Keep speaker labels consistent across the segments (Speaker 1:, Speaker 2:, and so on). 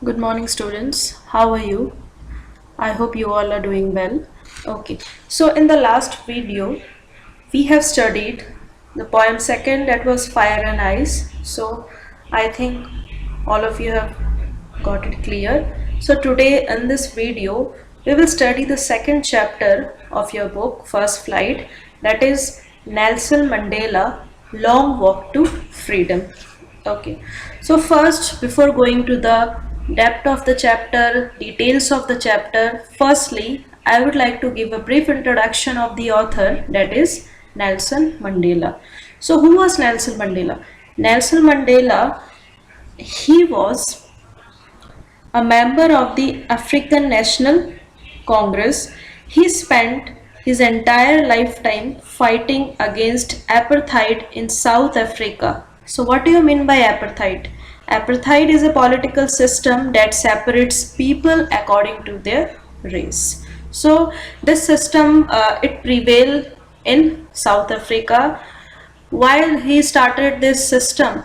Speaker 1: Good morning, students. How are you? I hope you all are doing well. Okay, so in the last video, we have studied the poem second, that was Fire and Ice. So I think all of you have got it clear. So today in this video, we will study the second chapter of your book, First Flight, that is Nelson Mandela, Long Walk to Freedom. Okay, so first, before going to the depth of the chapter, details of the chapter, firstly, I would like to give a brief introduction of the author, that is Nelson Mandela. So, who was Nelson Mandela? Nelson Mandela, he was a member of the African National Congress. He spent his entire lifetime fighting against apartheid in South Africa. So, what do you mean by apartheid? Apartheid is a political system that separates people according to their race. So, this system it prevailed in South Africa. While he started this system,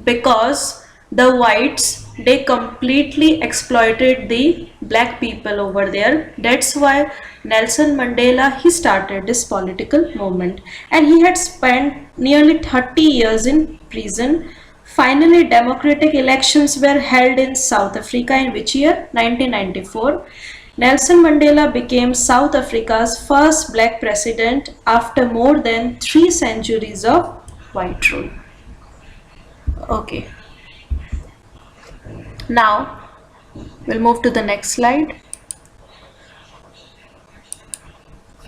Speaker 1: because the whites, they completely exploited the black people over there. That's why Nelson Mandela, he started this political movement, and he had spent nearly 30 years in prison. Finally, democratic elections were held in South Africa in which year? 1994. Nelson Mandela became South Africa's first black president after more than 3 centuries of white rule. Okay, now we'll move to the next slide.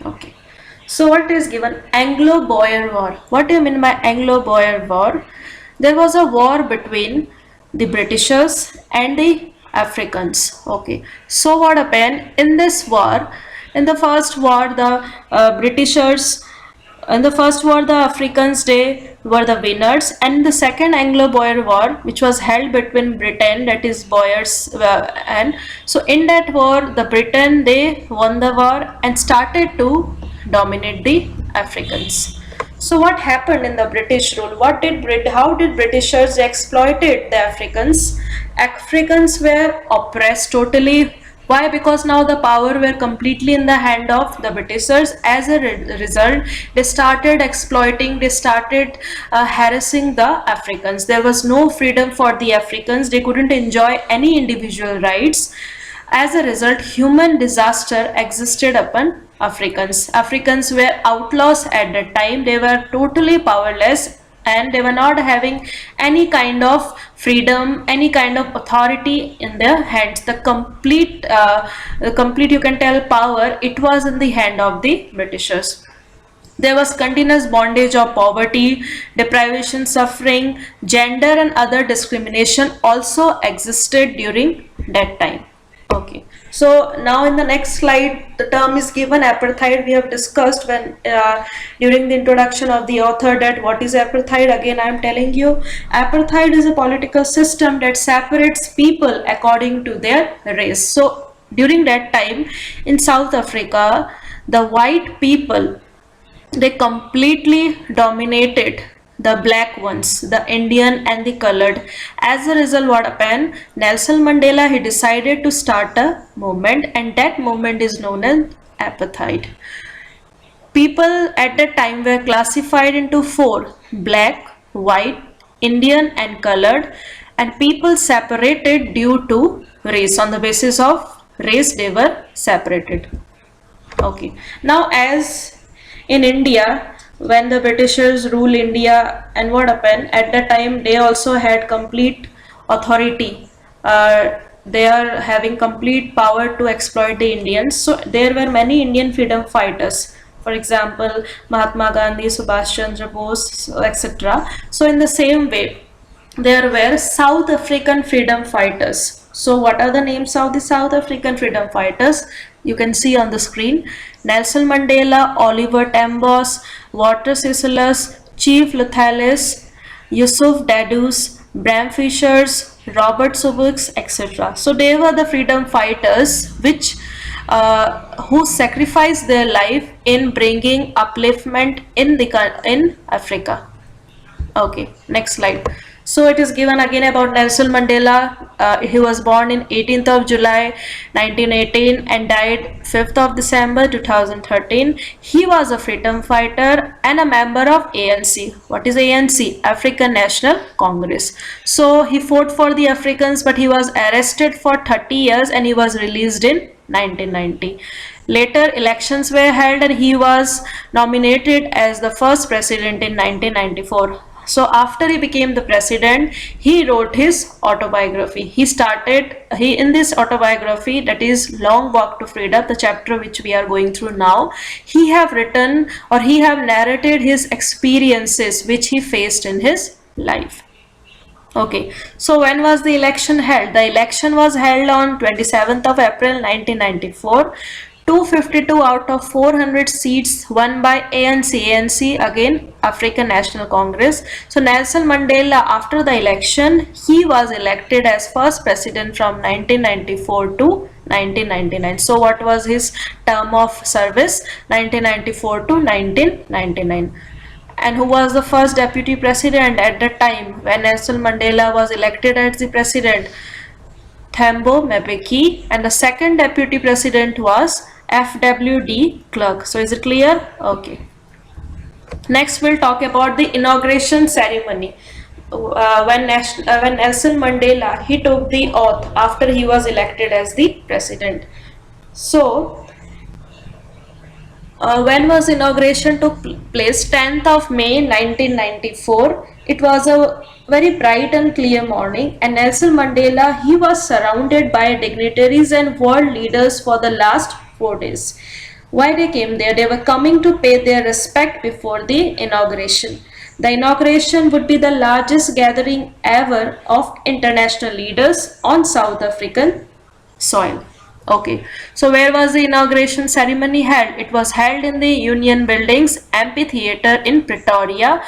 Speaker 1: Okay, so what is given? Anglo-Boer War. What do you mean by Anglo-Boer War? There was a war between the Britishers and the Africans. Okay, so what happened in this war? In the first war, the Britishers, in the first war, the Africans, they were the winners, and the second Anglo-Boer War, which was held between Britain, that is Boers, and so in that war, the Britain, they won the war and started to dominate the Africans. So what happened in the British rule? How did Britishers exploited the Africans? Africans were oppressed totally. Why? Because now the power were completely in the hand of the Britishers. As a result, they started exploiting, they started harassing the Africans. There was no freedom for the Africans. They couldn't enjoy any individual rights. As a result, human disaster existed upon Africans. Africans were outlaws at that time. They were totally powerless and they were not having any kind of freedom, any kind of authority in their hands. The complete you can tell power, it was in the hand of the Britishers. There was continuous bondage of poverty, deprivation, suffering, gender and other discrimination also existed during that time. Okay, so now in the next slide, the term is given apartheid. We have discussed when during the introduction of the author that what is apartheid. Again, I am telling you, apartheid is a political system that separates people according to their race. So during that time in South Africa, the white people, they completely dominated the black ones, the Indian and the colored. As a result, what happened? Nelson Mandela, he decided to start a movement, and that movement is known as apartheid. People at that time were classified into four: black, white, Indian and colored, and people separated due to race. On the basis of race, they were separated. Okay, now as in India, when the Britishers rule India, and what happened at that time, they also had complete authority. They are having complete power to exploit the Indians. So there were many Indian freedom fighters. For example, Mahatma Gandhi, Subhash Chandra Bose, etc. So in the same way, there were South African freedom fighters. So what are the names of the South African freedom fighters? You can see on the screen: Nelson Mandela, Oliver Tambo, Walter Sisulu, Chief Luthalis, Yusuf Dadus, Bram Fishers, Robert Sobukes, etc. So they were the freedom fighters which who sacrificed their life in bringing upliftment in Africa. Okay, next slide. So it is given again about Nelson Mandela. He was born in 18th of July 1918 and died 5th of December 2013. He was a freedom fighter and a member of ANC. What is ANC? African National Congress. So he fought for the Africans, but he was arrested for 30 years and he was released in 1990. Later elections were held and he was nominated as the first president in 1994. So after he became the president, he wrote his autobiography. He in this autobiography, that is Long Walk to Freedom, the chapter which we are going through now, he have written or he have narrated his experiences which he faced in his life. Okay, so when was the election held? The election was held on 27th of April 1994. 252 out of 400 seats won by ANC. ANC again African National Congress. So Nelson Mandela, after the election, he was elected as first president from 1994 to 1999. So what was his term of service? 1994 to 1999. And who was the first deputy president at the time when Nelson Mandela was elected as the president? Thabo Mbeki. And the second deputy president was F.W. de Klerk. So is it clear? Okay. Next we'll talk about the inauguration ceremony. When Nelson Mandela, he took the oath after he was elected as the president. So when was inauguration took place? 10th of May 1994. It was a very bright and clear morning, and Nelson Mandela, he was surrounded by dignitaries and world leaders for the last 4 days. Why they came there? They were coming to pay their respect before the inauguration. The inauguration would be the largest gathering ever of international leaders on South African soil. Okay, so where was the inauguration ceremony held? It was held in the Union Buildings Amphitheatre in Pretoria.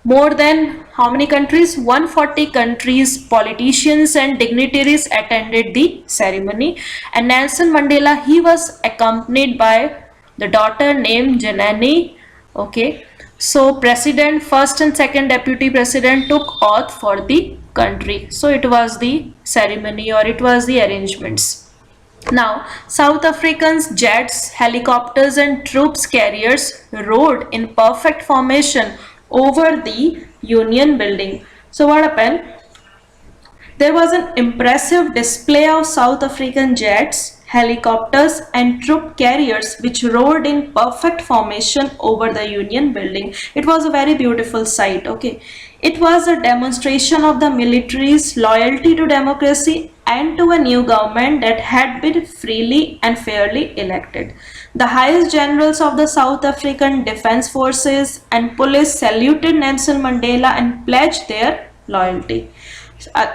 Speaker 1: More than how many countries? 140 countries, politicians and dignitaries attended the ceremony. And Nelson Mandela, he was accompanied by the daughter named Janani. Okay, so president, first and second deputy president took oath for the country. So it was the ceremony or it was the arrangements. Now, South Africans' jets, helicopters and troops carriers rode in perfect formation over the Union Building. So what happened? There was an impressive display of South African jets, helicopters and troop carriers which rode in perfect formation over the Union Building. It was a very beautiful sight. Okay, it was a demonstration of the military's loyalty to democracy and to a new government that had been freely and fairly elected. The highest generals of the South African Defence Forces and police saluted Nelson Mandela and pledged their loyalty.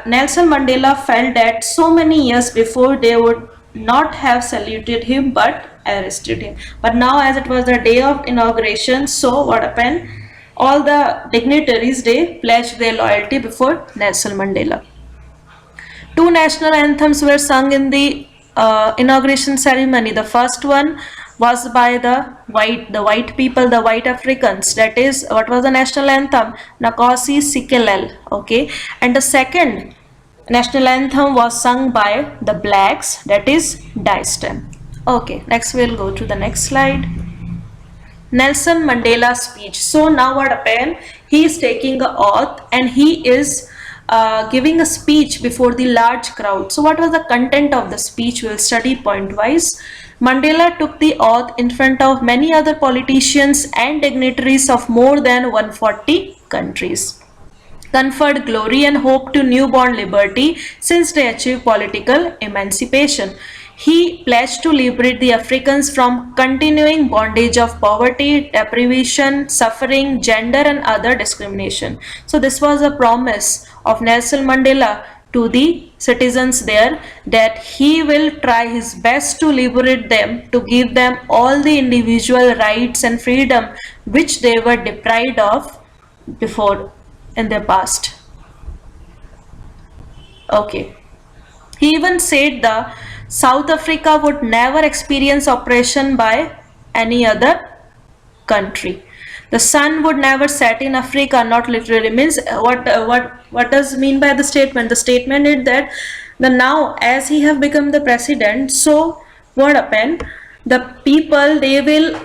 Speaker 1: Nelson Mandela felt that so many years before they would not have saluted him but arrested him. But now, as it was the day of inauguration, so what happened? All the dignitaries, they pledged their loyalty before Nelson Mandela. Two national anthems were sung in the inauguration ceremony. The first one was by the white people, the white Africans. That is, what was the national anthem? Nkosi Sikelel. Okay, and the second national anthem was sung by the blacks. That is Die Stem. Okay, next we'll go to the next slide. Nelson Mandela speech. So now what happened? He is taking an oath and he is giving a speech before the large crowd. So what was the content of the speech? We'll study point wise. Mandela took the oath in front of many other politicians and dignitaries of more than 140 countries. Conferred glory and hope to newborn liberty since they achieved political emancipation. He pledged to liberate the Africans from continuing bondage of poverty, deprivation, suffering, gender and other discrimination. So this was a promise of Nelson Mandela to the citizens there, that he will try his best to liberate them, to give them all the individual rights and freedom which they were deprived of before in their past. Okay. He even said the South Africa would never experience oppression by any other country. The sun would never set in Africa, not literally. Means what does mean by the statement? The statement is that Then now as he have become the president, so what happened? The people, they will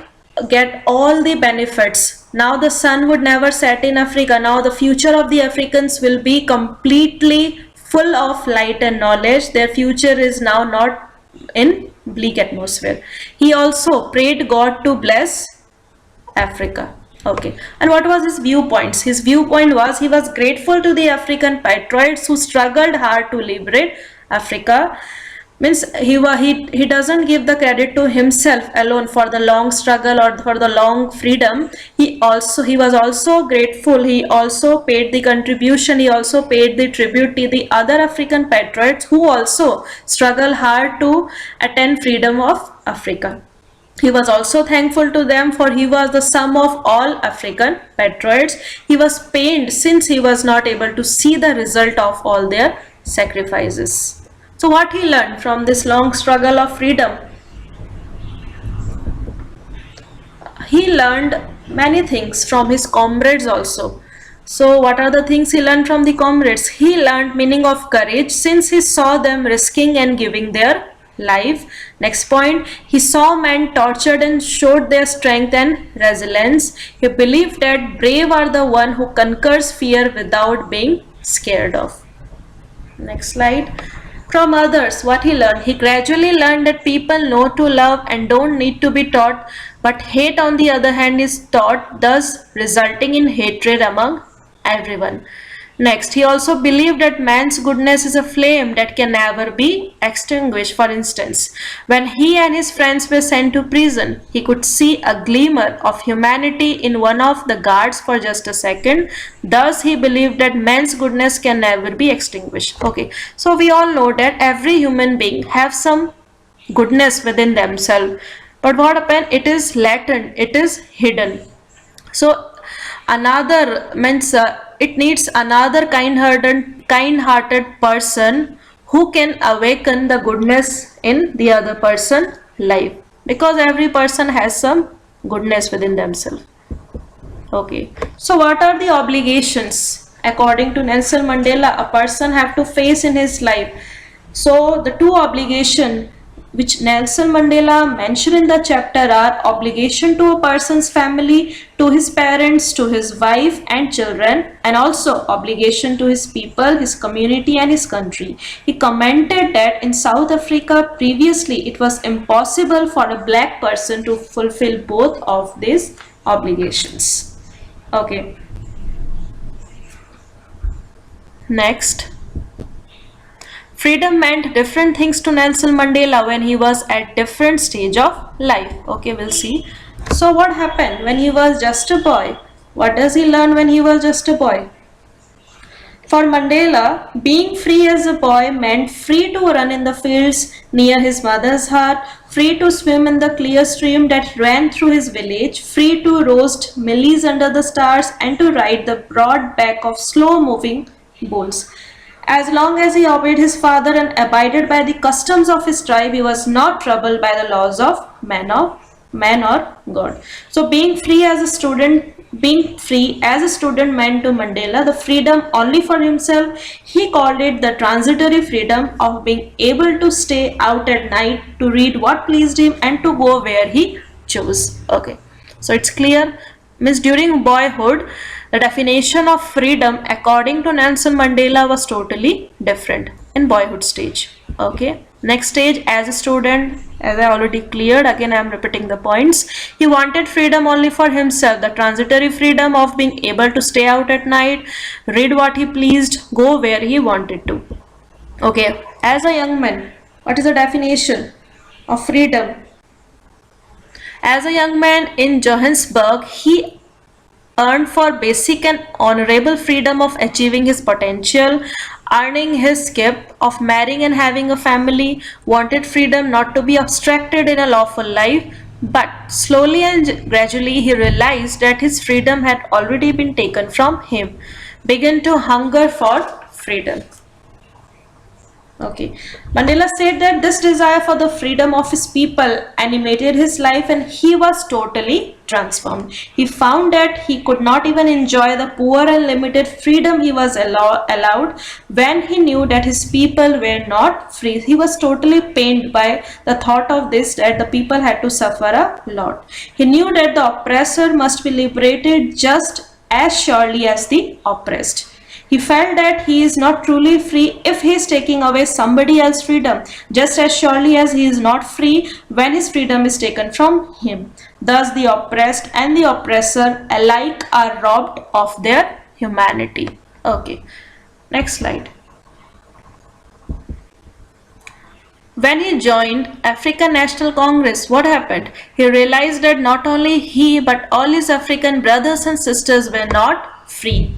Speaker 1: get all the benefits. Now the sun would never set in Africa. Now the future of the Africans will be completely full of light and knowledge. Their future is now not in bleak atmosphere. He also prayed God to bless Africa. Okay. And what was his viewpoints? His viewpoint was he was grateful to the African patriots who struggled hard to liberate Africa. Means he doesn't give the credit to himself alone for the long struggle or for the long freedom. He was also grateful. He also paid the contribution. He also paid the tribute to the other African patriots who also struggle hard to attain freedom of Africa. He was also thankful to them, for he was the sum of all African patriots. He was pained since he was not able to see the result of all their sacrifices. So what he learned from this long struggle of freedom? He learned many things from his comrades also. So what are the things he learned from the comrades? He learned meaning of courage since he saw them risking and giving their life. Next point, he saw men tortured and showed their strength and resilience. He believed that brave are the one who conquers fear without being scared of. Next slide. From others, what he learned? He gradually learned that people know to love and don't need to be taught, but hate on the other hand is taught, thus resulting in hatred among everyone. Next, he also believed that man's goodness is a flame that can never be extinguished. For instance, when he and his friends were sent to prison, he could see a glimmer of humanity in one of the guards for just a second. Thus, he believed that man's goodness can never be extinguished. Okay, so we all know that every human being have some goodness within themselves. But what happened? It is latent, it is hidden. So another means it needs another kind-hearted person who can awaken the goodness in the other person life, because every person has some goodness within themselves. Okay, so what are the obligations according to Nelson Mandela a person have to face in his life? So the two obligations which Nelson Mandela mentioned in the chapter are obligation to a person's family, to his parents, to his wife and children, and also obligation to his people, his community and his country. He commented that in South Africa previously it was impossible for a black person to fulfill both of these obligations. Okay. Next. Freedom meant different things to Nelson Mandela when he was at different stage of life. Okay, we'll see. So what happened when he was just a boy? What does he learn when he was just a boy? For Mandela, being free as a boy meant free to run in the fields near his mother's hut, free to swim in the clear stream that ran through his village, free to roast mealies under the stars, and to ride the broad back of slow-moving bulls. As long as he obeyed his father and abided by the customs of his tribe, he was not troubled by the laws of man or God. So being free as a student meant to Mandela the freedom only for himself. He called it the transitory freedom of being able to stay out at night, to read what pleased him and to go where he chose. Okay, so it's clear. Means during boyhood, the definition of freedom according to Nelson Mandela was totally different in boyhood stage. Okay, next stage, as a student, as I already cleared, again I am repeating the points. He wanted freedom only for himself, the transitory freedom of being able to stay out at night, read what he pleased, go where he wanted to. Okay, as a young man, what is the definition of freedom? As a young man in Johannesburg, he earned for basic and honorable freedom of achieving his potential, earning his keep, of marrying and having a family, wanted freedom not to be abstracted in a lawful life, but slowly and gradually he realized that his freedom had already been taken from him, began to hunger for freedom. Okay. Mandela said that this desire for the freedom of his people animated his life and he was totally transformed. He found that he could not even enjoy the poor and limited freedom he was allowed when he knew that his people were not free. He was totally pained by the thought of this, that the people had to suffer a lot. He knew that the oppressor must be liberated just as surely as the oppressed. He felt that he is not truly free if he is taking away somebody else's freedom, just as surely as he is not free when his freedom is taken from him. Thus, the oppressed and the oppressor alike are robbed of their humanity. Okay, next slide. When he joined African National Congress, what happened? He realized that not only he but all his African brothers and sisters were not free.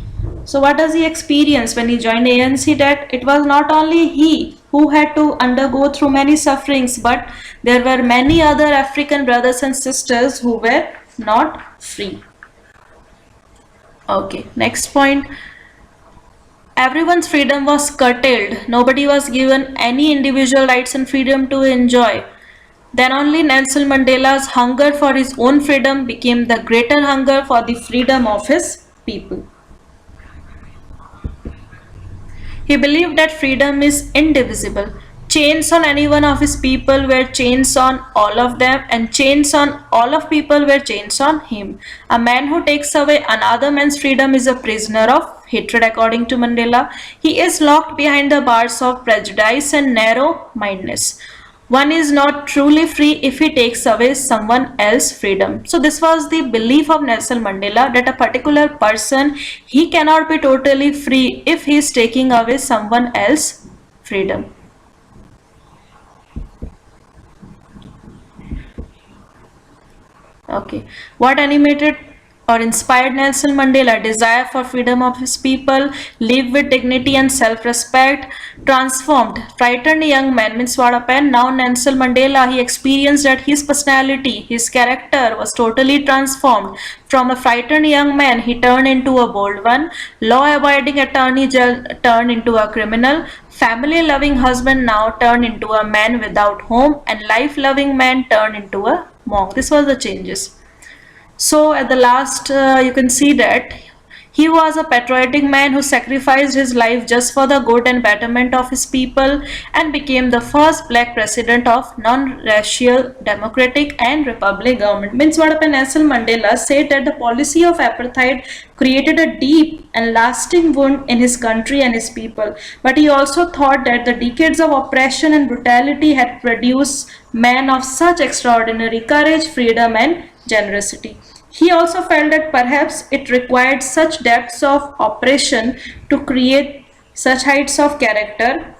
Speaker 1: So what does he experience when he joined ANC? That it was not only he who had to undergo through many sufferings, but there were many other African brothers and sisters who were not free. Okay, next point. Everyone's freedom was curtailed. Nobody was given any individual rights and freedom to enjoy. Then only Nelson Mandela's hunger for his own freedom became the greater hunger for the freedom of his people. He believed that freedom is indivisible. Chains on any one of his people were chains on all of them, and chains on all of people were chains on him. A man who takes away another man's freedom is a prisoner of hatred, according to Mandela. He is locked behind the bars of prejudice and narrow-mindedness. One is not truly free if he takes away someone else's freedom. So this was the belief of Nelson Mandela, that a particular person, he cannot be totally free if he is taking away someone else's freedom. Okay, what animated or inspired Nelson Mandela? Desire for freedom of his people, live with dignity and self-respect. Transformed, frightened young man means what happened? Now Nelson Mandela, he experienced that his personality, his character was totally transformed. From a frightened young man, he turned into a bold one. Law-abiding attorney turned into a criminal. Family-loving husband now turned into a man without home, and life-loving man turned into a monk. This was the changes. So at the last, you can see that he was a patriotic man who sacrificed his life just for the good and betterment of his people, and became the first black president of non-racial democratic and republic government. Means what happened? Nelson Mandela said that the policy of apartheid created a deep and lasting wound in his country and his people. But he also thought that the decades of oppression and brutality had produced men of such extraordinary courage, freedom and generosity. He also felt that perhaps it required such depths of oppression to create such heights of character.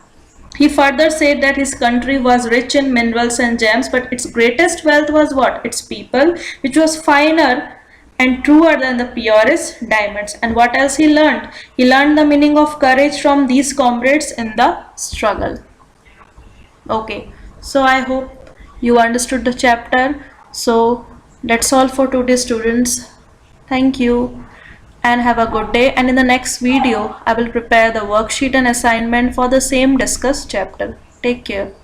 Speaker 1: He further said that his country was rich in minerals and gems, but its greatest wealth was what? Its people, which was finer and truer than the purest diamonds. And what else he learned? He learned the meaning of courage from these comrades in the struggle. Okay, so I hope you understood the chapter. So that's all for today, students. Thank you and have a good day. And in the next video, I will prepare the worksheet and assignment for the same discussed chapter. Take care.